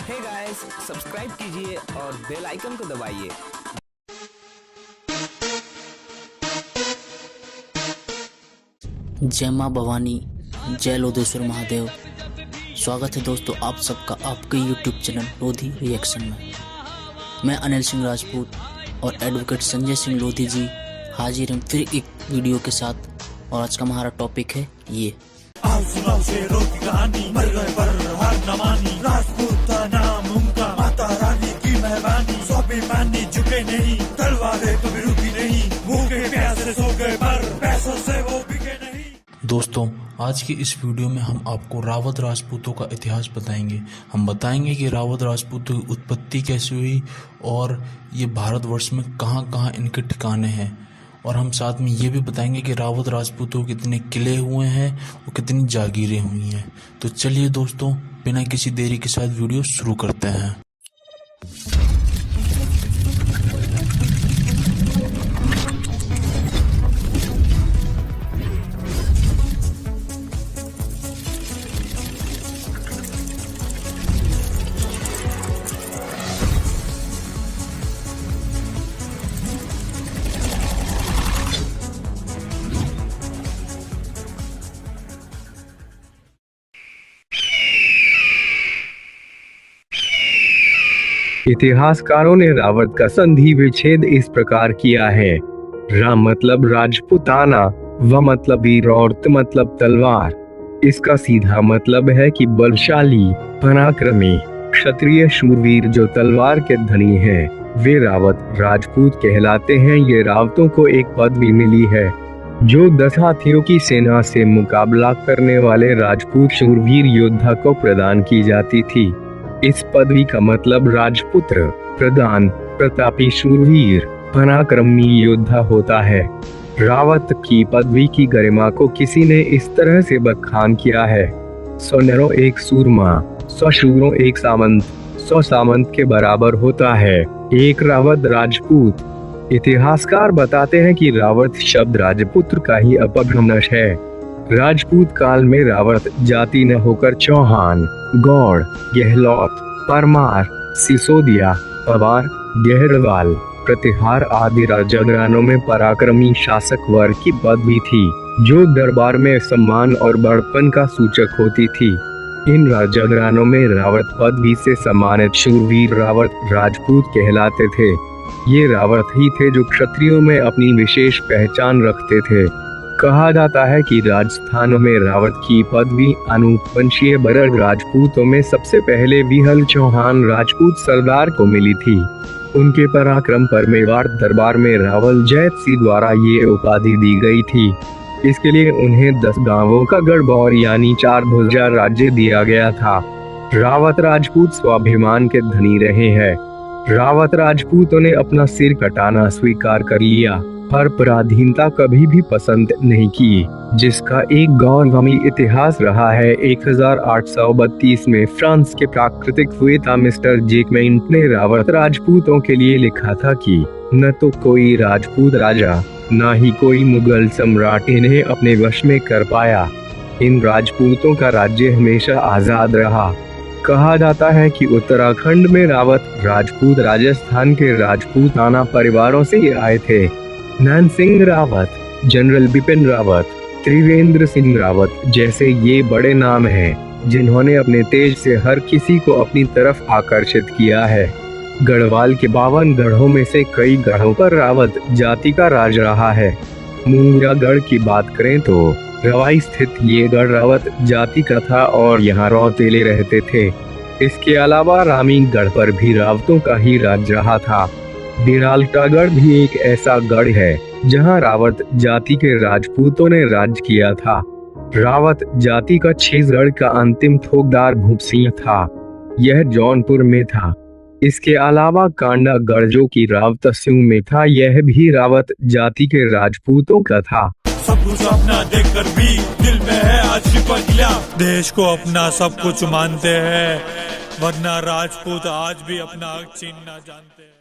Hey guys, subscribe कीजिए और bell icon को दबाइए। जय माँ भवानी, जय लोधेश्वर महादेव। स्वागत है दोस्तों आप सबका आपके YouTube चैनल लोधी रिएक्शन में। मैं अनिल सिंह राजपूत और एडवोकेट संजय सिंह लोधी जी हाजिर हैं फिर एक वीडियो के साथ। और आज का हमारा टॉपिक है ये सुनाओ शेरों की कहानी, मर गए पर हार न मानी, राजपूत था नाम उनका, माता रानी की मेहरबानी, स्वाभिमानी झुके नहीं, तलवारें कभी रुकी नहीं, भूखे प्यासे सो गए पर पैसों से वो बिके नहीं। दोस्तों आज की इस वीडियो में हम आपको रावत राजपूतों का इतिहास बताएंगे। हम बताएंगे कि रावत राजपूतों की उत्पत्ति कैसे हुई और ये भारतवर्ष में कहाँ कहाँ इनके ठिकाने हैं। और हम साथ में ये भी बताएंगे कि रावत राजपूतों के कितने किले हुए हैं और कितनी जागीरें हुई हैं। तो चलिए दोस्तों बिना किसी देरी के साथ वीडियो शुरू करते हैं। इतिहासकारों ने रावत का संधि विच्छेद इस प्रकार किया है। राम मतलब राजपुताना, व मतलब वीर और त मतलब तलवार। इसका सीधा मतलब है कि बलशाली, पराक्रमी, क्षत्रिय शूरवीर जो तलवार के धनी हैं, वे रावत राजपूत कहलाते हैं। ये रावतों को एक पदवी मिली है जो 10 हाथियों की सेना से मुकाबला करने वाले राजपूत शूरवीर योद्धा को प्रदान की जाती थी। इस पदवी का मतलब राजपुत्र, प्रधान, प्रतापी शूरवीर, पराक्रमी योद्धा होता है। रावत की पदवी की गरिमा को किसी ने इस तरह से बखान किया है: 100 नरों एक सूरमा, 100 शूरों एक सामंत, 100 सामंत के बराबर होता है एक रावत राजपूत। इतिहासकार बताते हैं कि रावत शब्द राजपुत्र का ही अपभ्रंश है। राजपूत काल में रावत जाति न होकर चौहान, गौड़, गहलोत, परमार, सिसोदिया, पवार, गहरवाल, प्रतिहार आदि राजघरानों में पराक्रमी शासक वर्ग की पदवी थी जो दरबार में सम्मान और बड़पन का सूचक होती थी। इन राजघरानों में रावत पदवी से सम्मानित शूरवीर रावत राजपूत कहलाते थे। ये रावत ही थे जो क्षत्रियों में अपनी विशेष पहचान रखते थे। कहा जाता है कि राजस्थान में रावत की पदवी अनुवंशीय बरड़ राजपूतों में सबसे पहले विहल चौहान राजपूत सरदार को मिली थी। उनके पराक्रम पर मेवाड़ दरबार में रावल जैत सिंह द्वारा ये उपाधि दी गई थी। इसके लिए उन्हें 10 गांवों का गढ़बौर यानी 4 भुजा राज्य दिया गया था। रावत राजपूत स्वाभिमान के धनी रहे हैं। रावत राजपूतों ने अपना सिर कटाना स्वीकार कर लिया पर पराधीनता कभी भी पसंद नहीं की, जिसका एक गौरवमयी इतिहास रहा है। 1832 में फ्रांस के प्राकृतिक वेता मिस्टर जेकमेंट ने रावत राजपूतों के लिए लिखा था कि न तो कोई राजपूत राजा न ही कोई मुगल सम्राट इन्हें अपने वश में कर पाया। इन राजपूतों का राज्य हमेशा आजाद रहा। कहा जाता है कि उत्तराखंड में रावत राजपूत राजस्थान के राजपूताना परिवारों से आए थे। नैन सिंह रावत, जनरल बिपिन रावत, त्रिवेंद्र सिंह रावत जैसे ये बड़े नाम हैं जिन्होंने अपने तेज से हर किसी को अपनी तरफ आकर्षित किया है। गढ़वाल के 52 गढ़ों में से कई गढ़ों पर रावत जाति का राज रहा है। मूंगरागढ़ की बात करें तो रवाई स्थित ये गढ़ रावत जाति का था और यहाँ रौतेले रहते थे। इसके अलावा रामीगढ़ पर भी रावतों का ही राज रहा था। बिरालटागढ़ भी एक ऐसा गढ़ है जहां रावत जाति के राजपूतों ने राज किया था। रावत जाति का छत्तीसगढ़ का अंतिम थोकदार भूपसिंह था। यह जौनपुर में था। इसके अलावा कांडागढ़ जो कि रावतस्यूं में था, यह भी रावत जाति के राजपूतों का था। सब कुछ अपना देखकर भी दिल में है आज चिपक गया, देश को अपना सब कुछ मानते हैं, वरना राजपूत आज भी अपना हक छीनना जानते हैं।